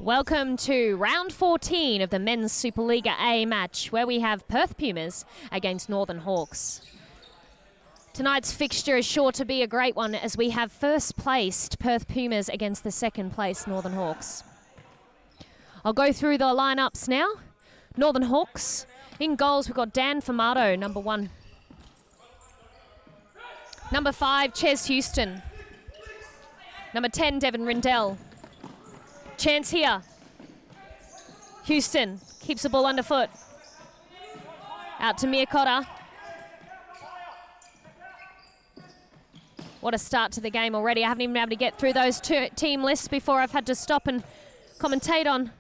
Welcome to round 14 of the Men's Supa Liga A match, where we have Perth Pumas against Northern Hawks. Tonight's fixture is sure to be a great one, as we have first placed Perth Pumas against the second place Northern Hawks. I'll go through the lineups now. Northern Hawks, in goals we've got Dan Fumato, number 1. Number 5, Ches Houston. Number 10, Devon Rindell. Chance here. Houston keeps the ball underfoot. Out to Miakotta. What a start to the game already. I haven't even been able to get through those team lists before I've had to stop and commentate on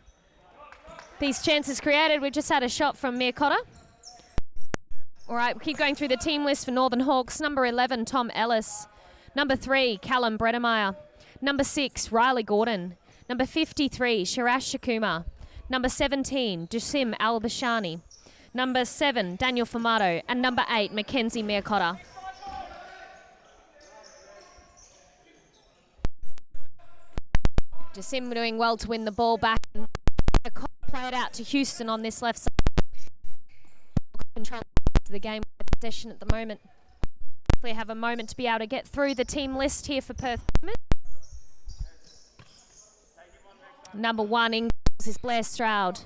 these chances created. We've just had a shot from Miakotta. All right, we'll keep going through the team list for Northern Hawks. Number 11, Tom Ellis. Number 3, Callum Bredemeyer. Number 6, Riley Gordon. Number 53, Shirash Shakuma. Number 17, Jasim Al-Bashani. Number 7, Daniel Fumato. And number 8, Mackenzie Miakotta. Jasim doing well to win the ball back. And play it out to Houston on this left side. Control the game with possession at the moment. We have a moment to be able to get through the team list here for Perth Pumas. Number 1 in goals is Blair Stroud.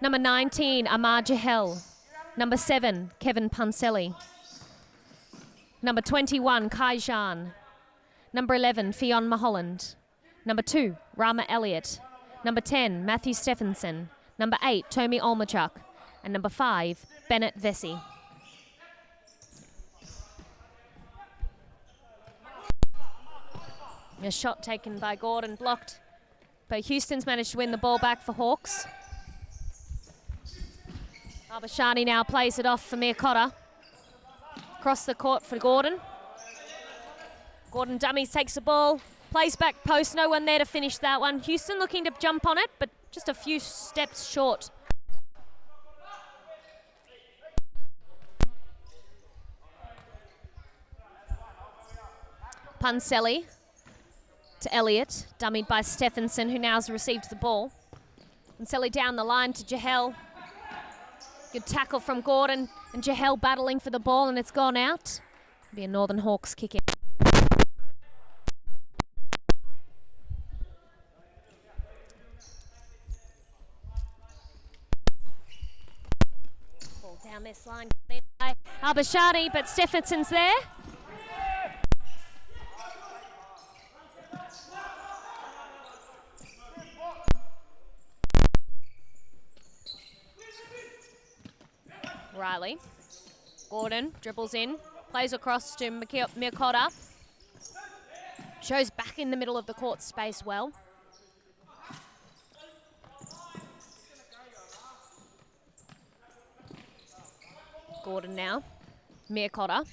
Number 19, Amar Jahel. Number 7, Kevin Punselli. Number 21, Kai Jan. Number 11, Fionn Mulholland. Number 2, Rama Elliott. Number 10, Matthew Stephenson. Number 8, Tomi Olmachuk. And number 5, Bennett Vesey. A shot taken by Gordon, blocked. But Houston's managed to win the ball back for Hawks. Al-Bashani now plays it off for Miakotta. Across the court for Gordon. Gordon dummies, takes the ball, plays back post, no one there to finish that one. Houston looking to jump on it, but just a few steps short. Punselli to Elliott, dummied by Stephenson, who now has received the ball. Punselli down the line to Jahel. Good tackle from Gordon, and Jahel battling for the ball, and it's gone out. It'll be a Northern Hawks kick in. Ball down this line by Al-Bashani, but Stephenson's there. Riley. Gordon dribbles in, plays across to Miakotta. Shows back in the middle of the court space well. Gordon now. Miakotta.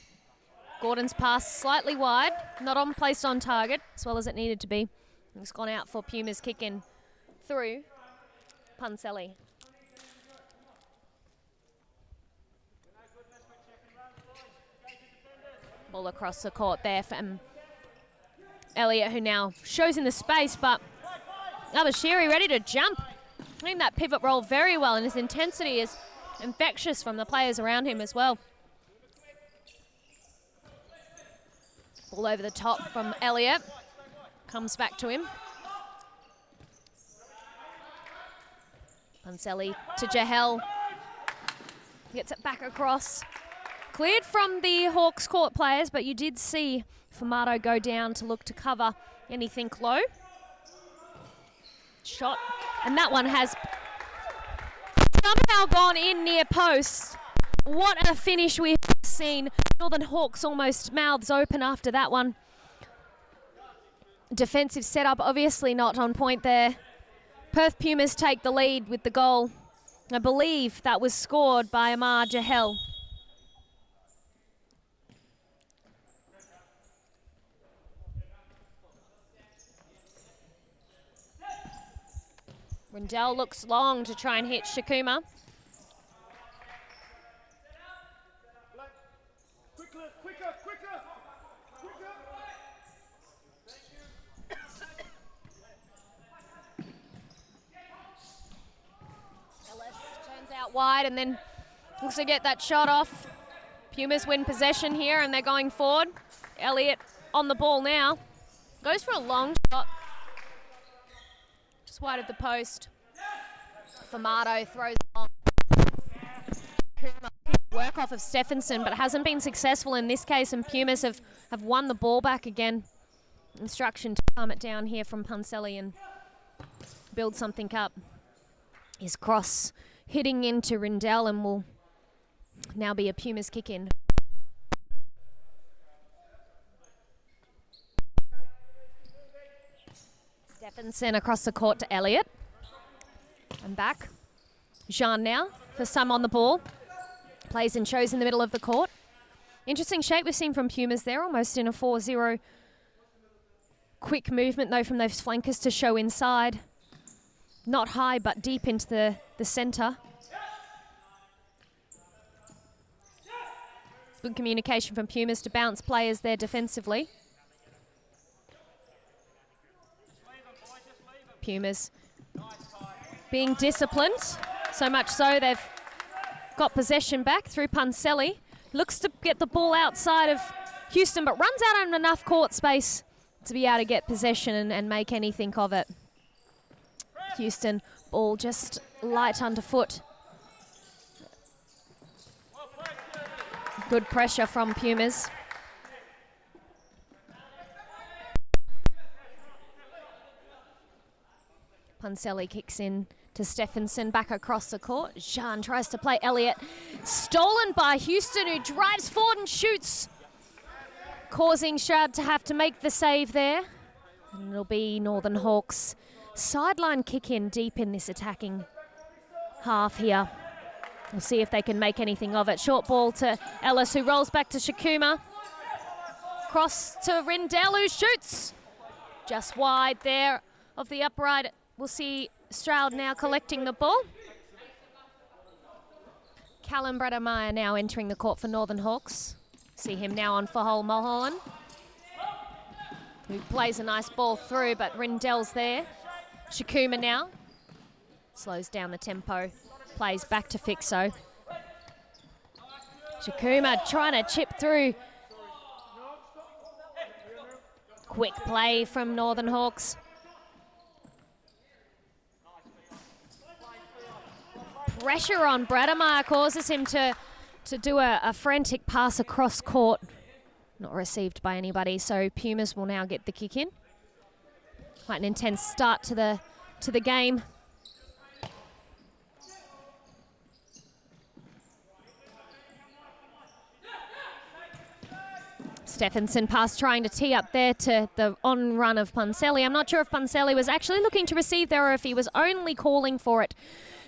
Gordon's pass slightly wide, not placed on target as well as it needed to be. It's gone out for Pumas kick in through Punselli. Ball across the court there from Elliott, who now shows in the space, but Al-Bashiri ready to jump. Playing that pivot role very well, and his intensity is infectious from the players around him as well. Ball over the top from Elliott. Comes back to him. Punselli to Jahel. Gets it back across. Cleared from the Hawks court players, but you did see Fumato go down to look to cover anything low. Shot, and that one has somehow gone in near post. What a finish we've seen. Northern Hawks almost mouths open after that one. Defensive setup obviously not on point there. Perth Pumas take the lead with the goal. I believe that was scored by Amar Jahel. Rindell looks long to try and hit Shakuma. out wide and then looks to get that shot off. Pumas win possession here and they're going forward. Elliott on the ball now. Goes for a long shot. Just wide of the post. Famato throws on. Work off of Stephenson, but hasn't been successful in this case, and Pumas have won the ball back again. Instruction to calm it down here from Puncelli and build something up. His cross hitting into Rindell and will now be a Pumas kick in. Stephenson across the court to Elliott. And back. Jean now for some on the ball. Plays and shows in the middle of the court. Interesting shape we've seen from Pumas there, almost in a 4-0. Quick movement though from those flankers to show inside. Not high but deep into the centre. Good communication from Pumas to bounce players there defensively. Pumas being disciplined, so much so they've got possession back through Puncelli. Looks to get the ball outside of Houston, but runs out of enough court space to be able to get possession and make anything of it. Houston, ball just light underfoot. Good pressure from Pumas. Puncelli kicks in to Stephenson, back across the court. Jean tries to play Elliott. Stolen by Houston, who drives forward and shoots, causing Stroud to have to make the save there. And it'll be Northern Hawks' sideline kick in deep in this attacking half here. We'll see if they can make anything of it. Short ball to Ellis, who rolls back to Shakuma. Cross to Rindell, who shoots. Just wide there of the upright. We'll see Stroud now collecting the ball. Callum Bredemeier now entering the court for Northern Hawks. See him now on for Mulholland, who plays a nice ball through, but Rindell's there. Shakuma now slows down the tempo, plays back to Fixo. Shakuma trying to chip through. Quick play from Northern Hawks. Pressure on Bredemeier causes him to do a frantic pass across court. Not received by anybody, so Pumas will now get the kick in. Quite an intense start to the game. Stephenson pass trying to tee up there to the on run of Puncelli. I'm not sure if Puncelli was actually looking to receive there or if he was only calling for it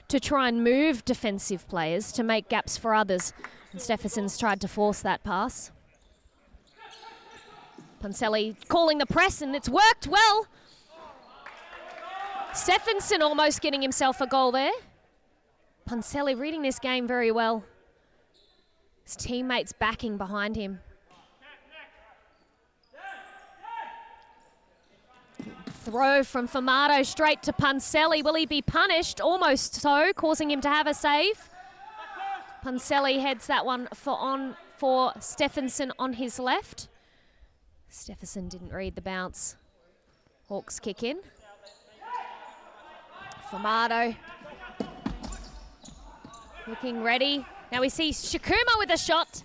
to try and move defensive players to make gaps for others. And Stephenson's tried to force that pass. Puncelli calling the press, and it's worked well. Stephenson almost getting himself a goal there. Puncelli reading this game very well. His teammates backing behind him. Throw from Famato straight to Puncelli. Will he be punished? Almost so, causing him to have a save. Puncelli heads that one for Stephenson on his left. Stephenson didn't read the bounce. Hawks kick in. Famato looking ready. Now we see Shakuma with a shot.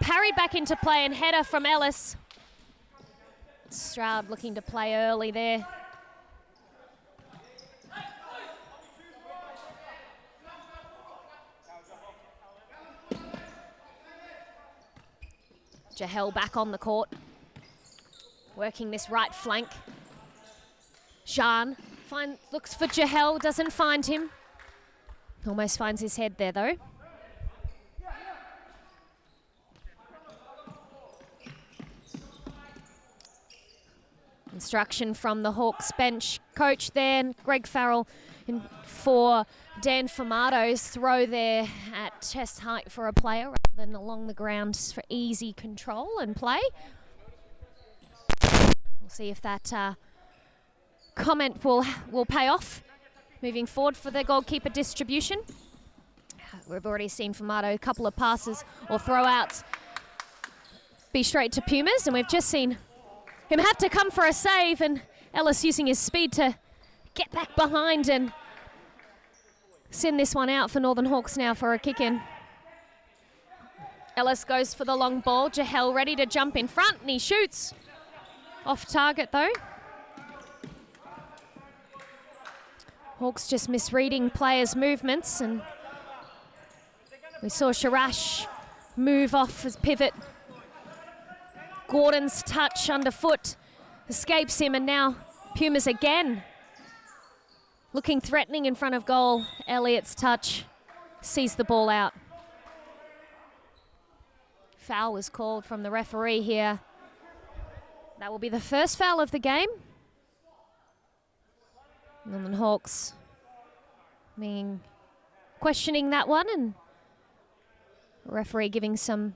Parried back into play and header from Ellis. Stroud looking to play early there. Jahel back on the court. Working this right flank. Jean looks for Jahel, doesn't find him. Almost finds his head there though. Instruction from the Hawks bench coach there, Greg Farrell, for Dan Famato's throw there at chest height for a player rather than along the ground for easy control and play. We'll see if that comment will pay off moving forward for the goalkeeper distribution. We've already seen Famato a couple of passes or throwouts be straight to Pumas, and we've just seen him have to come for a save, and Ellis using his speed to get back behind and send this one out for Northern Hawks now for a kick in. Ellis goes for the long ball. Jahel ready to jump in front, and he shoots. Off target though. Hawks just misreading players' movements, and we saw Sharash move off his pivot. Gordon's touch underfoot escapes him, and now Pumas again looking threatening in front of goal. Elliott's touch sees the ball out. Foul was called from the referee here. That will be the first foul of the game. Northern Hawks questioning that one, and the referee giving some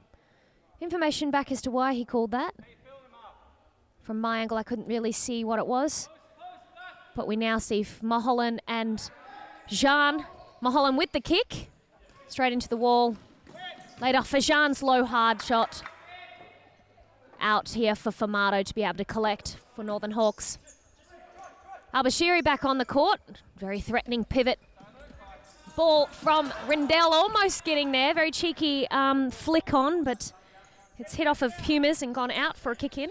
information back as to why he called that. From my angle, I couldn't really see what it was, but we now see Mulholland and Jean. Mulholland with the kick, straight into the wall. Laid off for Jean's low hard shot. Out here for Famato to be able to collect for Northern Hawks. Al-Bashiri back on the court. Very threatening pivot. Ball from Rindell, almost getting there. Very cheeky flick on, but it's hit off of Pumas and gone out for a kick in.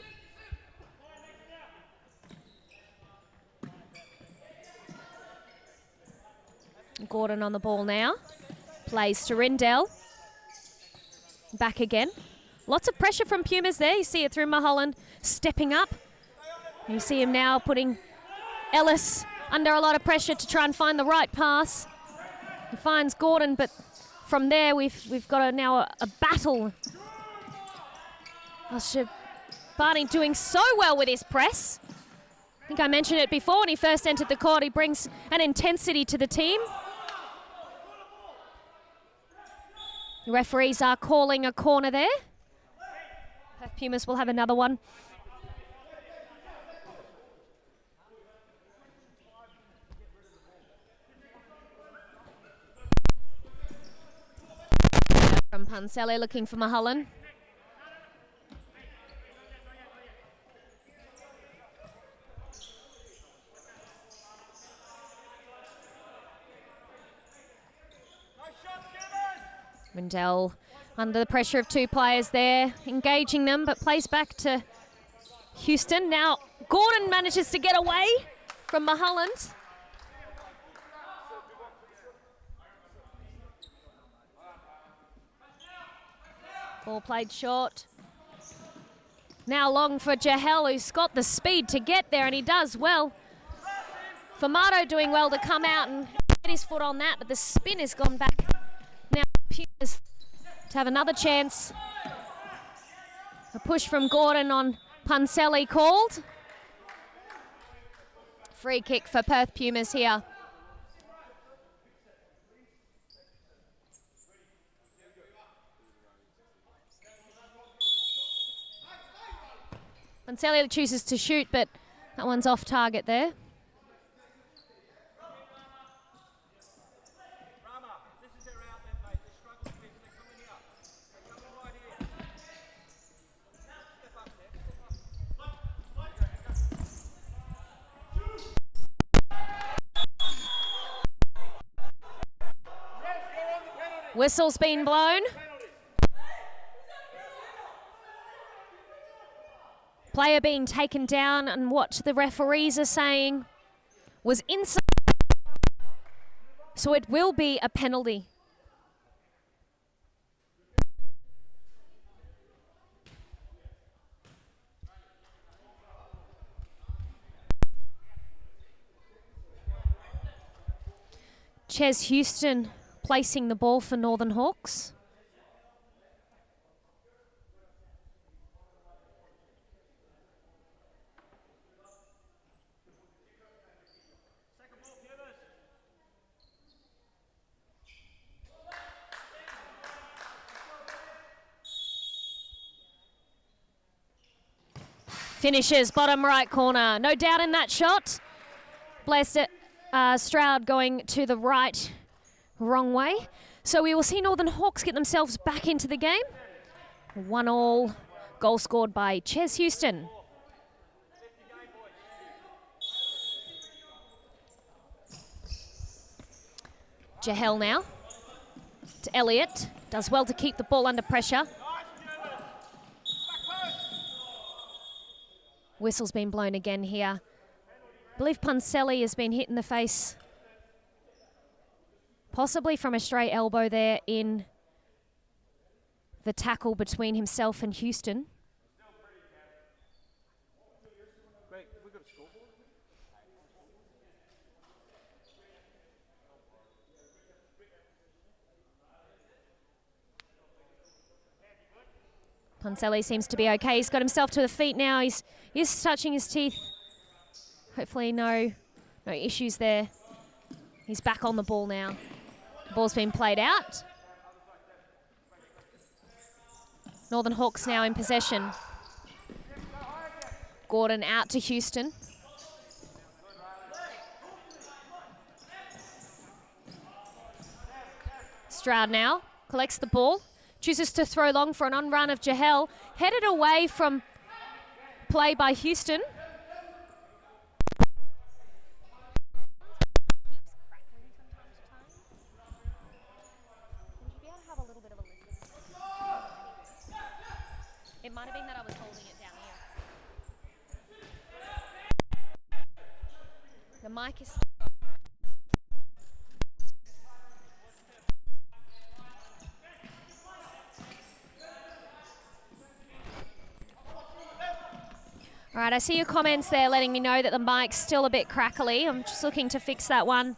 Gordon on the ball now. Plays to Rindell. Back again. Lots of pressure from Pumas there. You see it through Mulholland stepping up. You see him now putting Ellis under a lot of pressure to try and find the right pass. He finds Gordon, but from there we've got now a battle. Barney doing so well with his press. I think I mentioned it before when he first entered the court. He brings an intensity to the team. The referees are calling a corner there. Perth Pumas will have another one. From Pansele looking for Mulholland. Rindell under the pressure of two players there, engaging them, but plays back to Houston. Now Gordon manages to get away from Mulholland. Ball played short. Now long for Jahel, who's got the speed to get there, and he does well. Famato doing well to come out and get his foot on that, but the spin has gone back. Now Pumas to have another chance. A push from Gordon on Pansele called. Free kick for Perth Pumas here. Pansele chooses to shoot, but that one's off target there. Whistle's been blown. Player being taken down, and what the referees are saying was inside. So it will be a penalty. Ches Houston placing the ball for Northern Hawks. Finishes bottom right corner. No doubt in that shot. Blessed Stroud going to the right, wrong way. So we will see Northern Hawks get themselves back into the game. 1-1, goal scored by Ches Houston. Jahel now to Elliott. Does well to keep the ball under pressure. Whistle's been blown again here. I believe Punselli has been hit in the face, possibly from a straight elbow there in the tackle between himself and Houston. Punselli seems to be okay. He's got himself to the feet now. He's touching his teeth. Hopefully no issues there. He's back on the ball now. The ball's been played out. Northern Hawks now in possession. Gordon out to Houston. Stroud now collects the ball. Chooses to throw long for an on-run of Jahel. Headed away from play by Houston. It might have been that I was holding it down here. The mic is... All right, I see your comments there letting me know that the mic's still a bit crackly. I'm just looking to fix that one.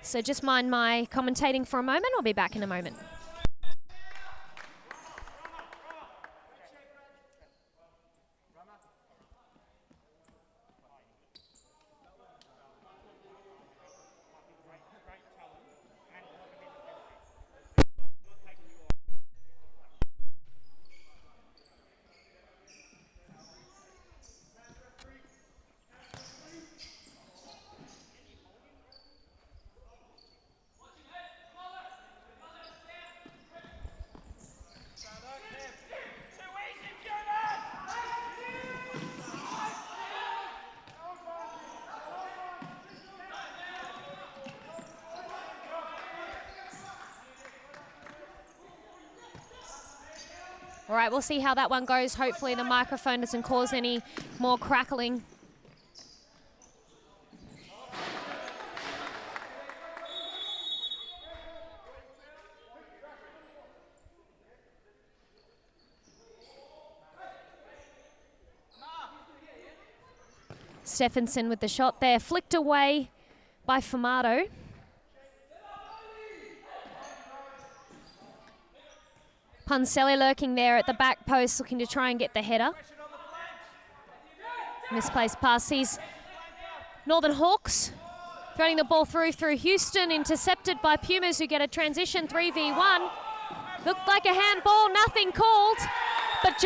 So just mind my commentating for a moment. I'll be back in a moment. All right, we'll see how that one goes. Hopefully the microphone doesn't cause any more crackling. Stephenson with the shot there, flicked away by Fumato. Punselli lurking there at the back post, looking to try and get the header. Misplaced pass sees Northern Hawks throwing the ball through Houston, intercepted by Pumas, who get a transition 3v1. Looked like a handball, nothing called, but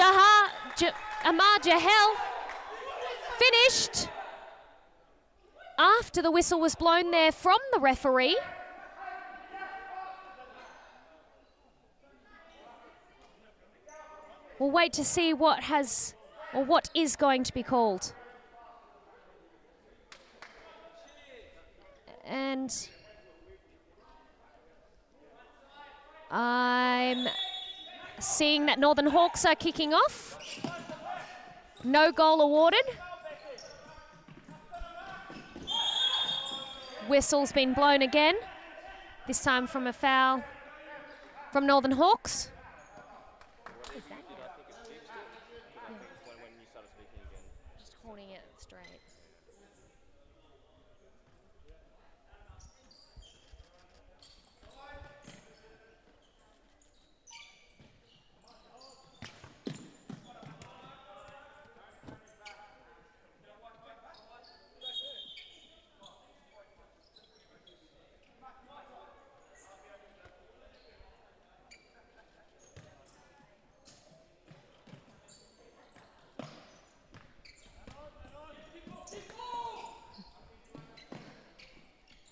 Amar Jahel finished after the whistle was blown there from the referee. We'll wait to see what is going to be called. And I'm seeing that Northern Hawks are kicking off. No goal awarded. Whistle's been blown again, this time from a foul from Northern Hawks. Just holding it straight.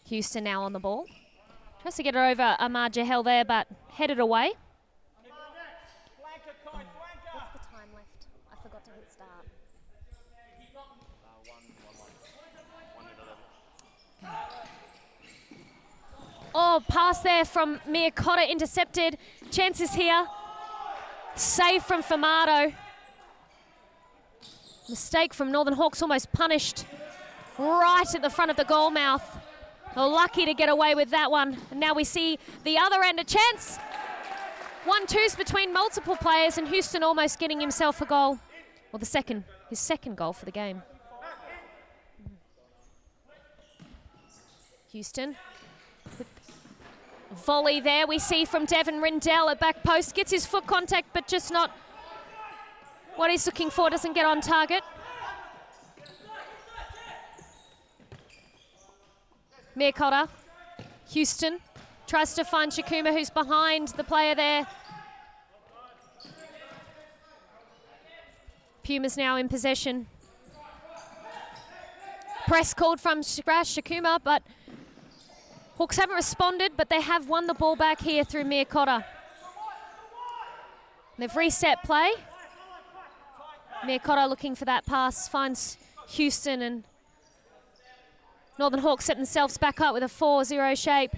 Houston now on the ball. Tries to get it over Amar Jahel there, but headed away. What's the time left? I forgot to hit start. Oh, pass there from Mia Cotter, intercepted. Chances here. Save from Famato. Mistake from Northern Hawks, almost punished right at the front of the goal mouth. They're lucky to get away with that one. And now we see the other end, a chance. 1-2s between multiple players, and Houston almost getting himself a goal. Well, his second goal for the game. Houston. Volley there we see from Devon Rindell at back post. Gets his foot contact, but just not what he's looking for. Doesn't get on target. Mia Cotter. Houston tries to find Shakuma, who's behind the player there. Pumas now in possession. Press called from Shakuma, but Hawks haven't responded, but they have won the ball back here through Mia Cotter. They've reset play. Mia Cotter looking for that pass, finds Houston, and Northern Hawks set themselves back up with a 4-0 shape.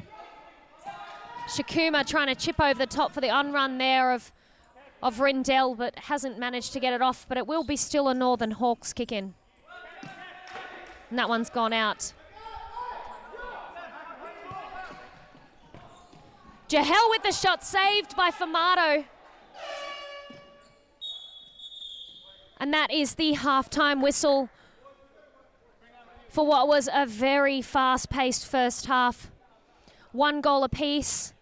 Shakuma trying to chip over the top for the unrun there of Rindell, but hasn't managed to get it off, but it will be still a Northern Hawks kick in. And that one's gone out. Jahel with the shot, saved by Famato. And that is the halftime whistle for what was a very fast-paced first half. 1 goal apiece.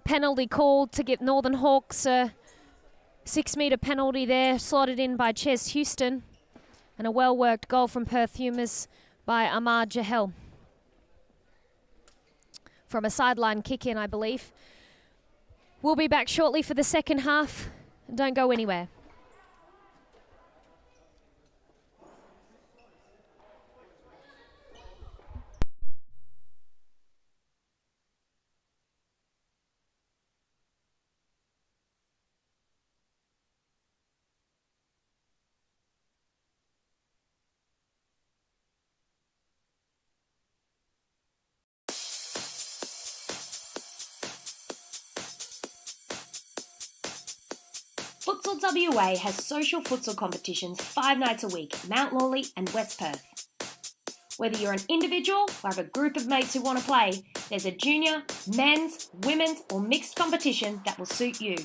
Penalty called to give Northern Hawks a 6-metre penalty there, slotted in by Ches Houston. And a well-worked goal from Perth Pumas by Amar Jahel. From a sideline kick-in, I believe. We'll be back shortly for the second half. Don't go anywhere. Futsal WA has social futsal competitions 5 nights a week, Mount Lawley and West Perth. Whether you're an individual or have a group of mates who want to play, there's a junior, men's, women's or mixed competition that will suit you.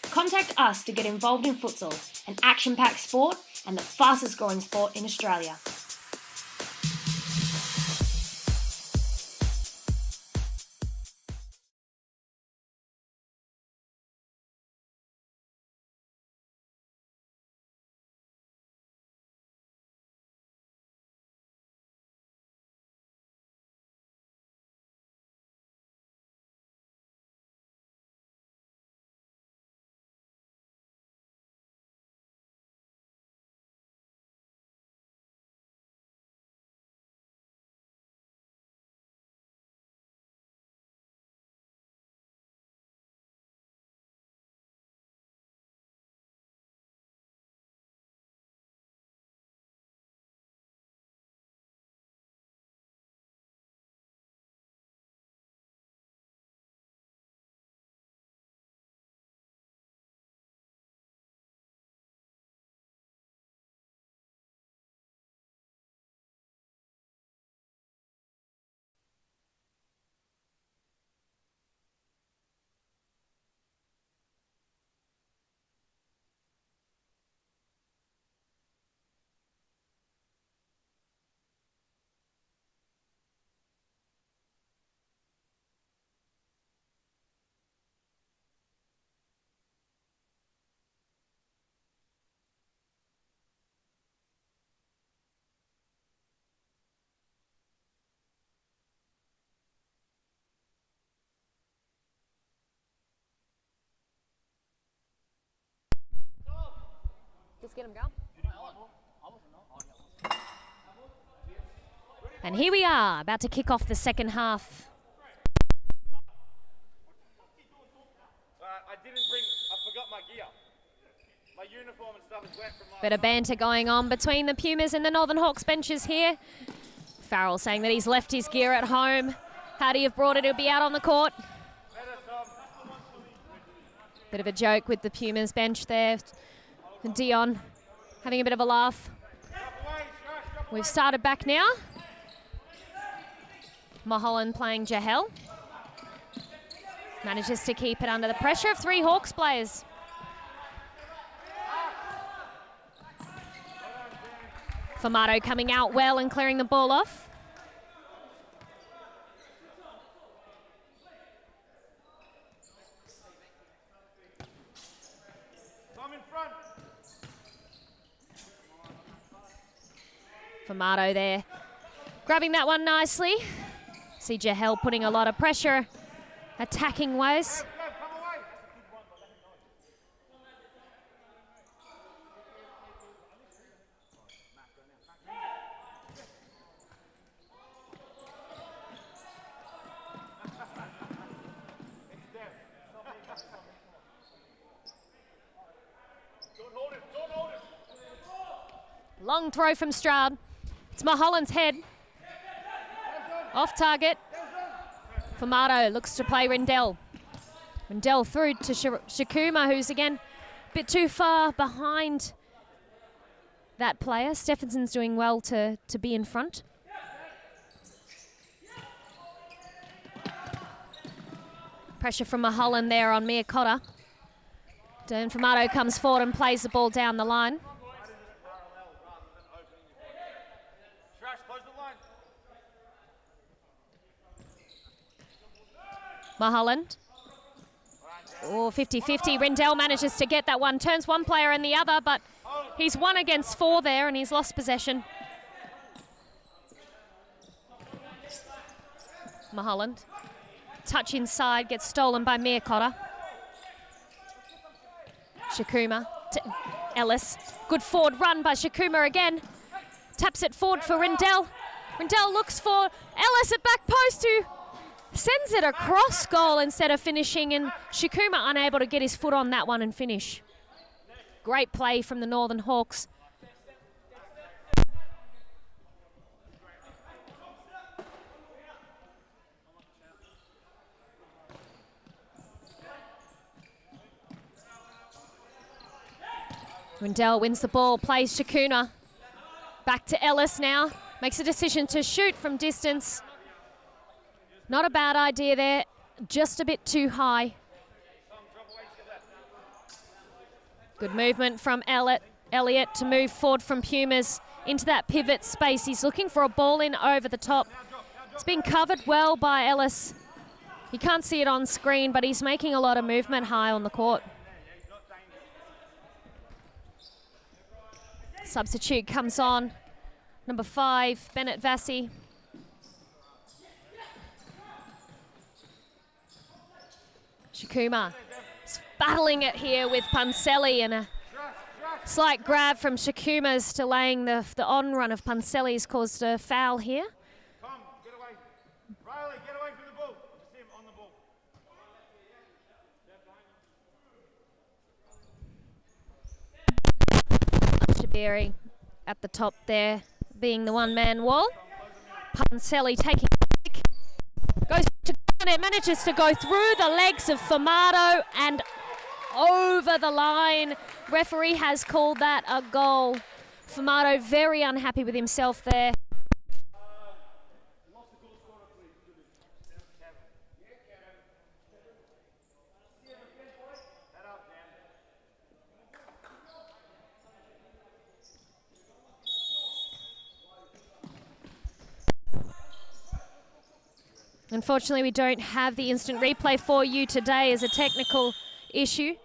Contact us to get involved in futsal, an action-packed sport and the fastest growing sport in Australia. Just get him going. And here we are, about to kick off the second half. I forgot my gear. My uniform and stuff is wet from last Bit of banter going on between the Pumas and the Northern Hawks benches here. Farrell saying that he's left his gear at home. Had he have brought it, he'll be out on the court. Bit of a joke with the Pumas bench there. And Dion having a bit of a laugh. We've started back now. Mulholland playing Jahel. Manages to keep it under the pressure of 3 Hawks players. Formato coming out well and clearing the ball off. Formato there, grabbing that one nicely. See Jahel putting a lot of pressure, attacking ways. Long throw from Stroud. It's Mulholland's head. Off target. Formato looks to play Rendell. Rendell through to Shakuma, who's again a bit too far behind that player. Stephenson's doing well to be in front. Pressure from Mulholland there on Mia Cotter. Dan Formato comes forward and plays the ball down the line. Mulholland. Oh, 50-50. Rendell manages to get that one. Turns one player and the other, but he's 1 against 4 there and he's lost possession. Mulholland. Touch inside, gets stolen by Mia Cotter. Shakuma to Ellis. Good forward run by Shakuma again. Taps it forward for Rendell. Rendell looks for Ellis at back post, who sends it across goal instead of finishing, and Shakuma unable to get his foot on that one and finish. Great play from the Northern Hawks. Rendell wins the ball, plays Shakuna. Back to Ellis now. Makes a decision to shoot from distance. Not a bad idea there, just a bit too high. Good movement from Elliott to move forward from Pumas into that pivot space. He's looking for a ball in over the top. It's been covered well by Ellis. You can't see it on screen, but he's making a lot of movement high on the court. Substitute comes on. Number 5, Bennett Vassie. Shakuma is battling it here with Panselli, and a slight grab from Shakuma's delaying the on run of Panselli's caused a foul here. Tom, get away. Riley, get away from the ball. Just him on the ball. Shabiri at the top there, being the one-man wall. Panselli taking the kick. Goes to it, manages to go through the legs of Formato and over the line. Referee has called that a goal. Formato very unhappy with himself there. Unfortunately, we don't have the instant replay for you today as a technical issue. It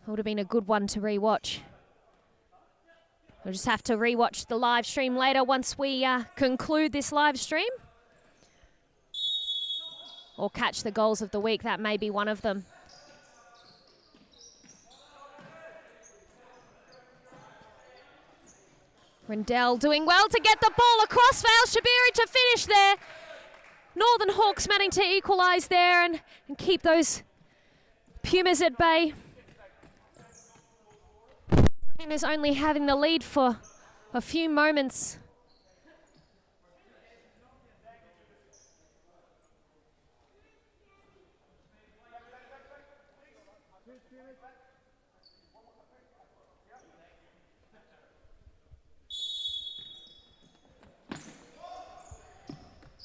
would have been a good one to rewatch. We'll just have to rewatch the live stream later once we conclude this live stream. Or catch the goals of the week. That may be one of them. Rendell doing well to get the ball across for Al Shabiri. to finish there. Northern Hawks managing to equalise there and keep those Pumas at bay. Pumas only having the lead for a few moments.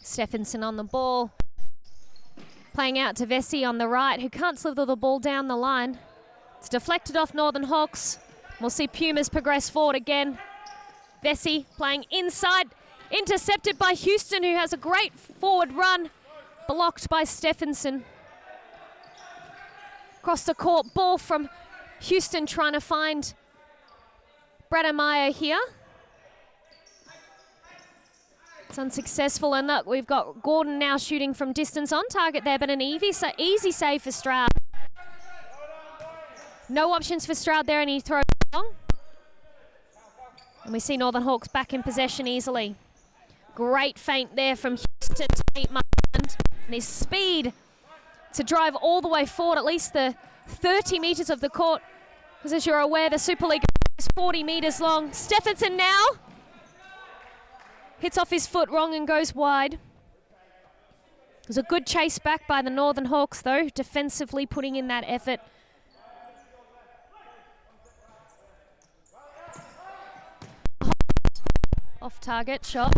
Stephenson on the ball. Playing out to Vesey on the right, who can't slither the ball down the line. It's deflected off Northern Hawks. We'll see Pumas progress forward again. Vesey playing inside, intercepted by Houston, who has a great forward run. Blocked by Stephenson. Across the court, ball from Houston trying to find Brademeyer here. It's unsuccessful, and look, we've got Gordon now shooting from distance on target there, but an easy save for Stroud. No options for Stroud there, and he throws long. And we see Northern Hawks back in possession easily. Great feint there from Houston to meet Marland, and his speed to drive all the way forward, at least the 30 metres of the court, because as you're aware, the Supa Liga is 40 metres long. Stephenson now hits off his foot wrong and goes wide. It was a good chase back by the Northern Hawks, though, defensively putting in that effort. Off target shot.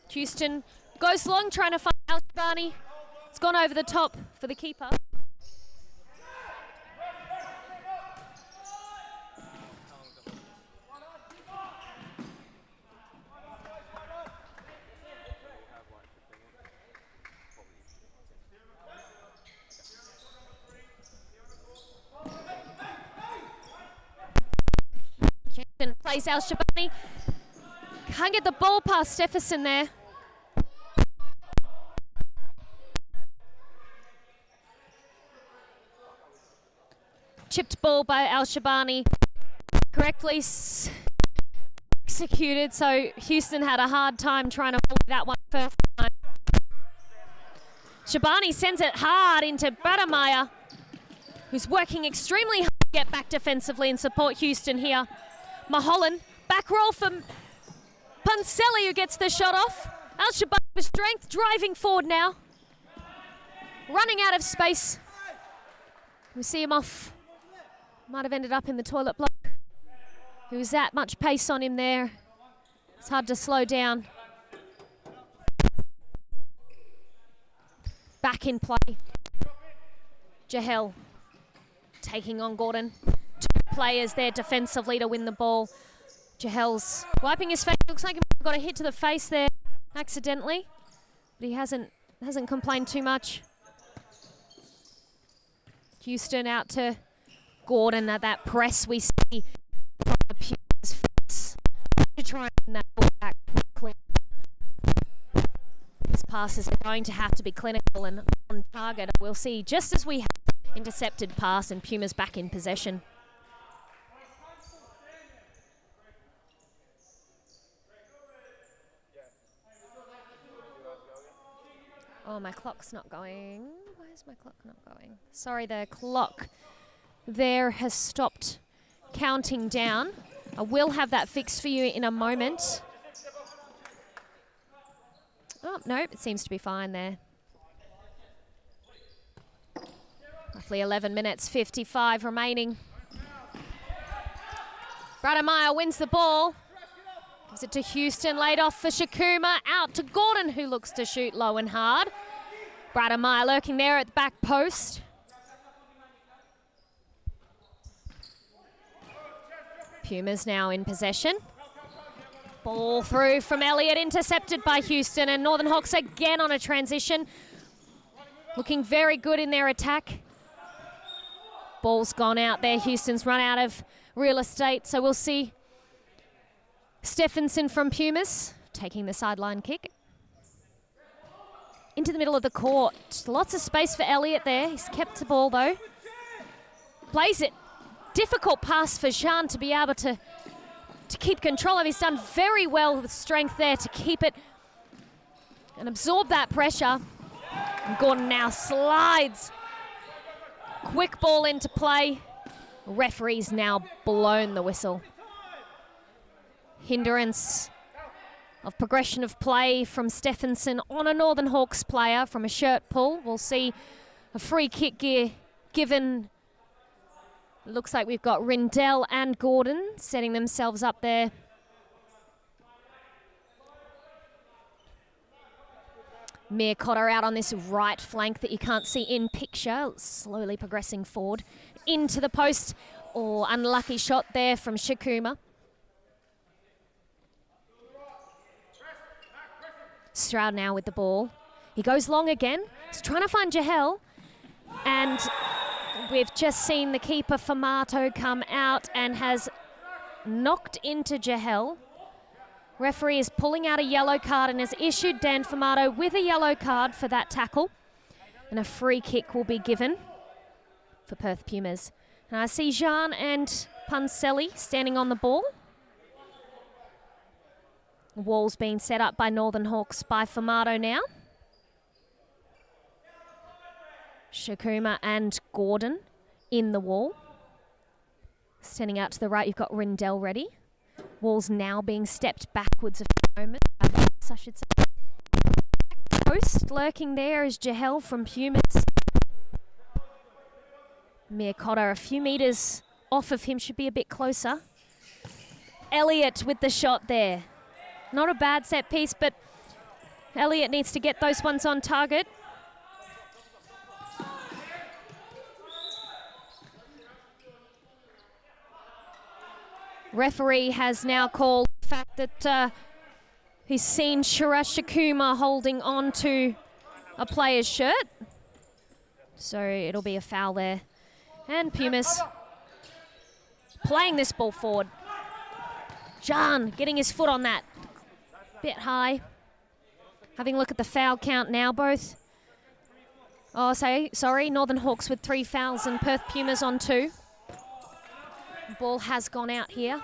Houston goes long, trying to find Al-Shabani. It's gone over the top for the keeper. Plays Al-Shabani. Can't get the ball past Stephenson there. Chipped ball by Al-Shabani. Correctly executed, so Houston had a hard time trying to pull that one first time. Shabani sends it hard into Brademeyer, who's working extremely hard to get back defensively and support Houston here. Mulholland, back roll from Puncelli, who gets the shot off. Al-Shabani with strength, driving forward now. Running out of space. We see him off. Might have ended up in the toilet block. There was that much pace on him there. It's hard to slow down. Back in play. Jahel taking on Gordon. Players there defensively to win the ball. Jahel's wiping his face. Looks like he got a hit to the face there accidentally, but he hasn't complained too much. Houston out to Gordon at that press we see from the Pumas face to try and win that ball back quickly. These passes are going to have to be clinical and on target. We'll see just as we have intercepted pass and Pumas back in possession. Oh, my clock's not going. Why is my clock not going? Sorry, the clock there has stopped counting down. I will have that fixed for you in a moment. Oh, nope, it seems to be fine there. Roughly 11 minutes, 55 remaining. Brademeyer wins the ball. Gives it to Houston, laid off for Shakuma, out to Gordon, who looks to shoot low and hard. Brademeyer lurking there at the back post. Pumas now in possession. Ball through from Elliott, intercepted by Houston, and Northern Hawks again on a transition. Looking very good in their attack. Ball's gone out there. Houston's run out of real estate, so we'll see Stephenson from Pumas taking the sideline kick. Into the middle of the court. Lots of space for Elliott there. He's kept the ball though. plays it. Difficult pass for Jean to be able to keep control of. He's done very well with strength there to keep it and absorb that pressure. And Gordon now slides. Quick ball into play. Referee's now blown the whistle. Hindrance of progression of play from Stephenson on a Northern Hawks player from a shirt pull. We'll see a free kick given. Looks like we've got Rindell and Gordon setting themselves up there. Mir Cotter out on this right flank that you can't see in picture, slowly progressing forward into the post. Oh, unlucky shot there from Shakuma. Stroud now with the ball. He goes long again. He's trying to find Jahel. And we've just seen the keeper Famato come out and has knocked into Jahel. Referee is pulling out a yellow card and has issued Dan Famato with a yellow card for that tackle. And a free kick will be given for Perth Pumas. And I see Jean and Puncelli standing on the ball. Wall's being set up by Northern Hawks by Famato now. Shakuma and Gordon in the wall. Standing out to the right, you've got Rindell ready. Wall's now being stepped backwards a few moments. I should say. Post lurking there is Jahel from Pumas. Mir Cotter a few metres off of him, should be a bit closer. Elliott with the shot there. Not a bad set piece, but Elliott needs to get those ones on target. Referee has now called the fact that he's seen Shakuma holding on to a player's shirt. So it'll be a foul there. And Pumas playing this ball forward. Jean getting his foot on that. Bit high. Having a look at the foul count now, both. Oh, sorry, Northern Hawks with 3 fouls and Perth Pumas on 2. Ball has gone out here.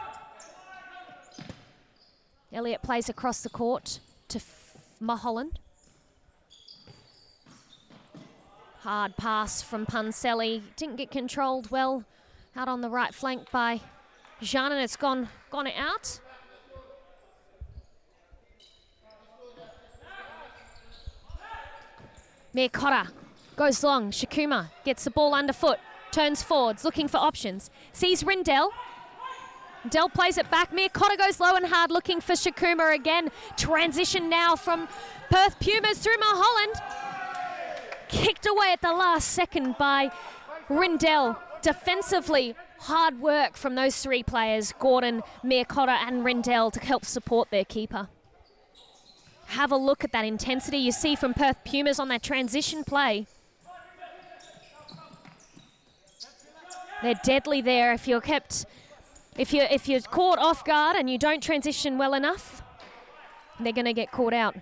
Elliott plays across the court to Mulholland. Hard pass from Puncelli. Didn't get controlled well out on the right flank by Jean, and it's gone out. Mir Cotter goes long. Shakuma gets the ball underfoot. Turns forwards, looking for options. Sees Rindell. Dell plays it back. Mir Cotter goes low and hard, looking for Shakuma again. Transition now from Perth Pumas through Mulholland. Kicked away at the last second by Rindell. Defensively, hard work from those 3 players, Gordon, Mir Cotter and Rindell, to help support their keeper. Have a look at that intensity you see from Perth Pumas on that transition play. They're deadly there if you're caught off guard and you don't transition well enough, they're going to get caught out.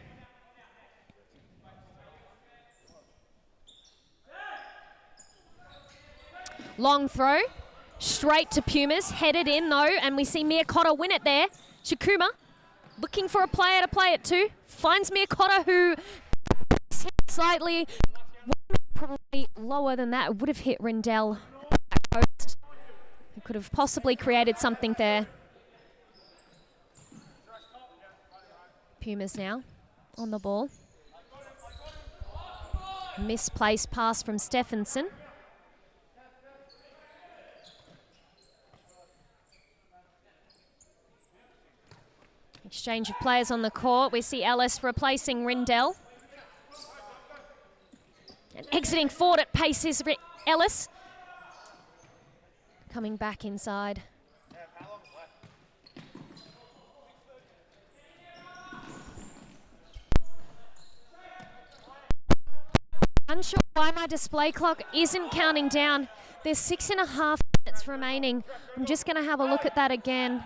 Long throw, straight to Pumas, headed in though, and we see Mir Cotter win it there. Shakuma looking for a player to play it to, finds Mir Cotter, who slightly, probably lower than that, would have hit Rindell. Post. Who could have possibly created something there. Pumas now on the ball. Misplaced pass from Stephenson. Exchange of players on the court. We see Ellis replacing Rindell. And exiting forward at pace is Ellis. Coming back inside. Unsure why my display clock isn't counting down. There's 6.5 minutes remaining. I'm just going to have a look at that again.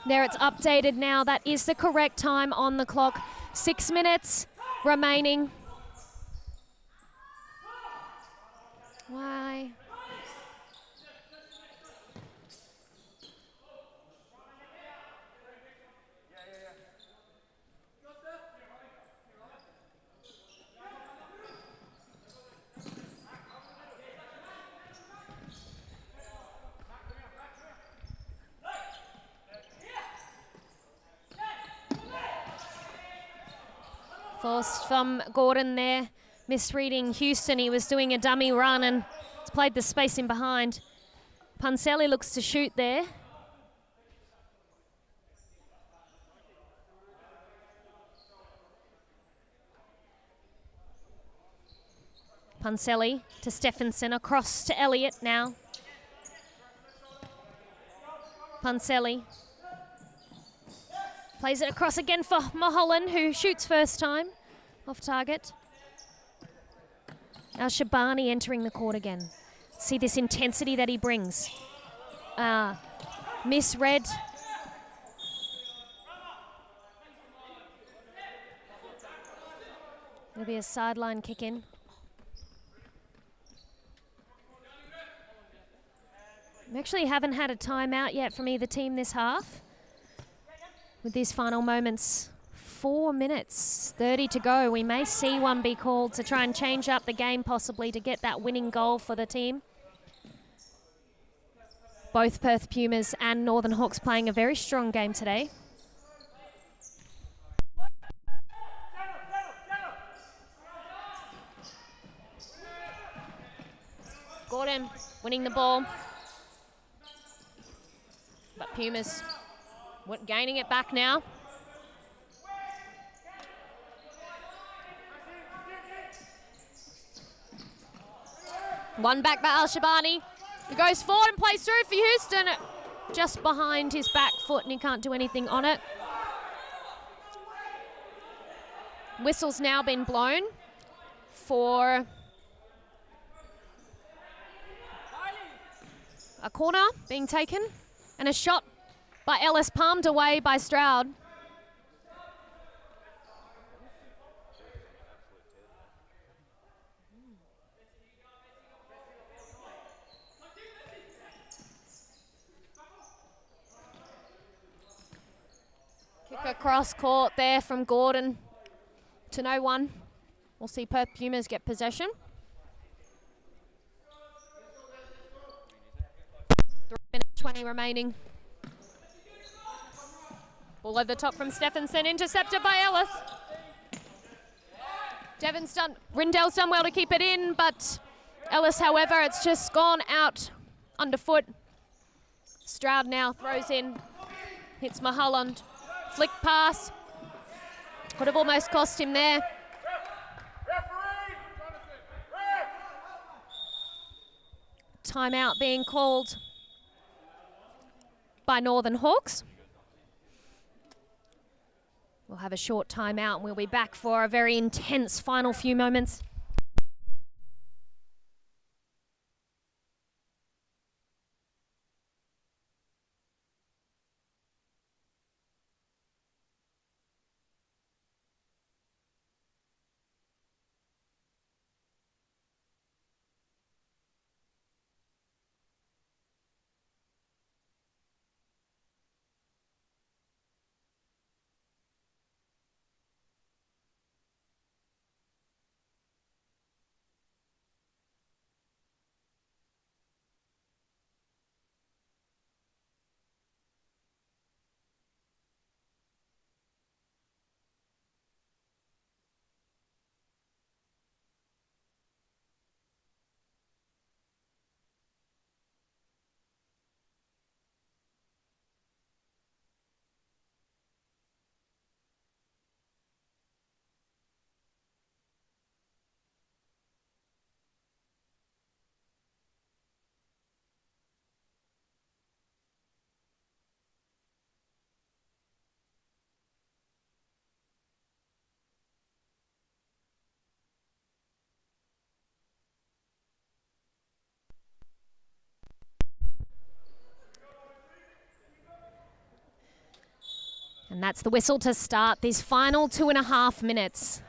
There, it's updated now. That is the correct time on the clock. 6 minutes remaining. Forced from Gordon there, misreading Houston. He was doing a dummy run and it's played the space in behind. Punselli looks to shoot there. Punselli to Stephenson, across to Elliott now. Punselli plays it across again for Mulholland, who shoots first time off target. Now Shabani entering the court again. See this intensity that he brings. Misread. There'll be a sideline kick in. We actually haven't had a timeout yet from either team this half. With these final moments, 4 minutes, 30 to go. We may see one be called to try and change up the game, possibly to get that winning goal for the team. Both Perth Pumas and Northern Hawks playing a very strong game today. Gordon winning the ball. But Pumas gaining it back now. One back by Al-Shabani. He goes forward and plays through for Houston. Just behind his back foot and he can't do anything on it. Whistle's now been blown for a corner being taken. And a shot by Ellis palmed away by Stroud. Kick across court there from Gordon to no one. We'll see Perth Pumas get possession. 3 minutes 20 remaining. Ball over the top from Stephenson, intercepted by Ellis. Rindell's done well to keep it in, but Ellis, however, it's just gone out underfoot. Stroud now throws in, hits Mulholland. Flick pass. Could have almost cost him there. Timeout being called by Northern Hawks. We'll have a short timeout and we'll be back for a very intense final few moments. And that's the whistle to start these final 2.5 minutes.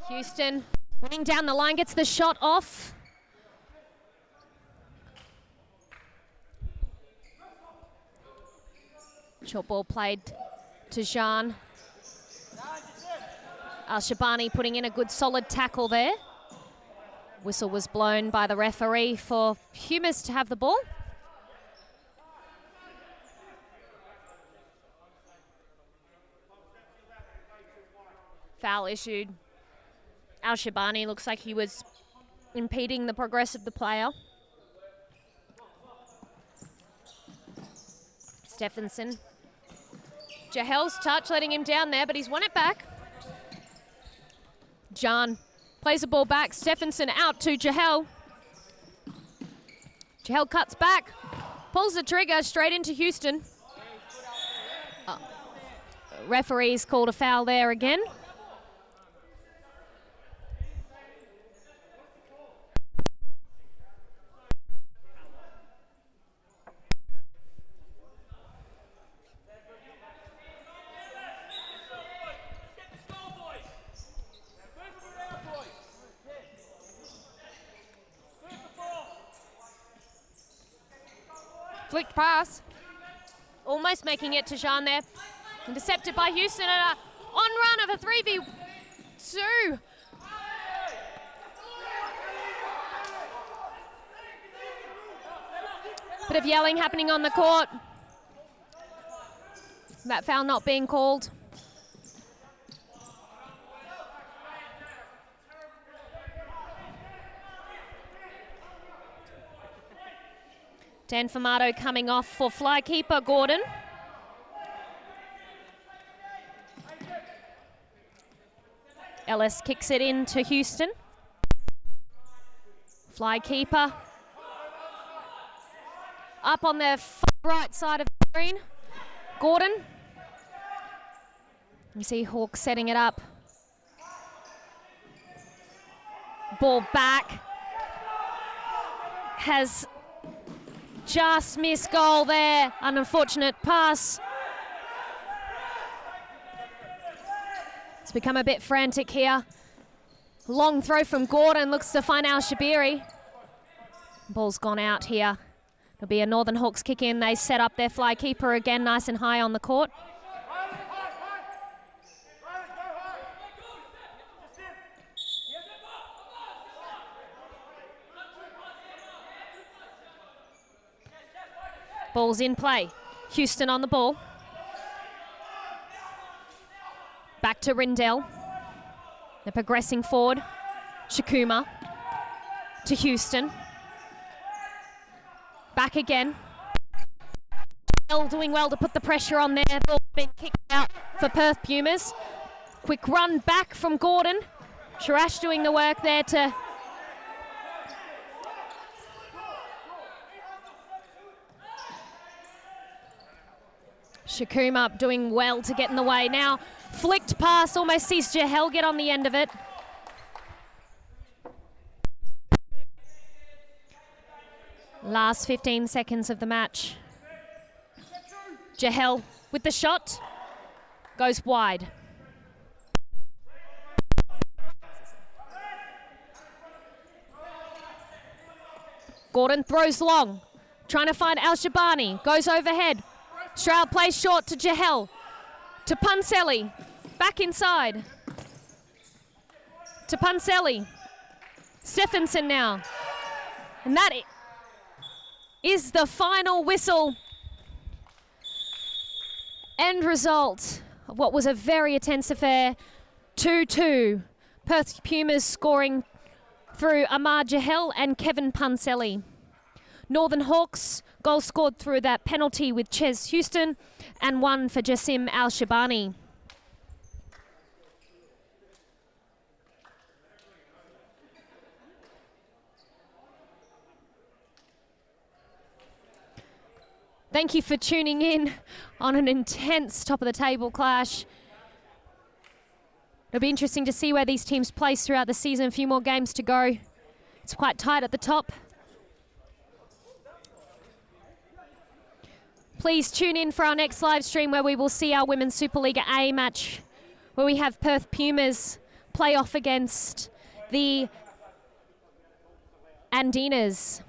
Houston running down the line, gets the shot off. Short ball played to Jean. Al-Shabani putting in a good solid tackle there. Whistle was blown by the referee for Pumas to have the ball. Foul issued. Al-Shabani looks like he was impeding the progress of the player. Stephenson. Jahel's touch, letting him down there, but he's won it back. John plays the ball back. Stephenson out to Jahel. Jahel cuts back, pulls the trigger straight into Houston. Referee's called a foul there again. Flicked pass. Almost making it to Jean there. Intercepted by Houston and a on run of a 3v2. Bit of yelling happening on the court. That foul not being called. Dan Famato coming off for fly keeper Gordon. Ellis kicks it in to Houston. Fly keeper. Up on the right side of the screen. Gordon. You see Hawk setting it up. Ball back. Has just missed goal there. An unfortunate pass. It's become a bit frantic here. Long throw from Gordon. Looks to find Al-Shabiri. Ball's gone out here. It'll be a Northern Hawks kick in. They set up their fly keeper again, nice and high on the court. Ball's in play. Houston on the ball. Back to Rindell. They're progressing forward. Shakuma to Houston. Back again. Doing well to put the pressure on there. Ball being kicked out for Perth Pumas. Quick run back from Gordon. Sharash doing the work there to Shakuma doing well to get in the way. Now flicked pass, almost sees Jahel get on the end of it. Last 15 seconds of the match. Jahel with the shot. Goes wide. Gordon throws long. Trying to find Al-Shabani. Goes overhead. Stroud plays short to Jahel. To Punselli. Back inside. To Punselli. Stephenson now. And that is the final whistle. End result of what was a very intense affair. 2-2. Perth Pumas scoring through Amar Jahel and Kevin Punselli. Northern Hawks, goal scored through that penalty with Ches Houston and one for Jassim Al-Shabani. Thank you for tuning in on an intense top-of-the-table clash. It'll be interesting to see where these teams place throughout the season. A few more games to go. It's quite tight at the top. Please tune in for our next live stream where we will see our Women's Supa Liga A match, where we have Perth Pumas play off against the Andinas.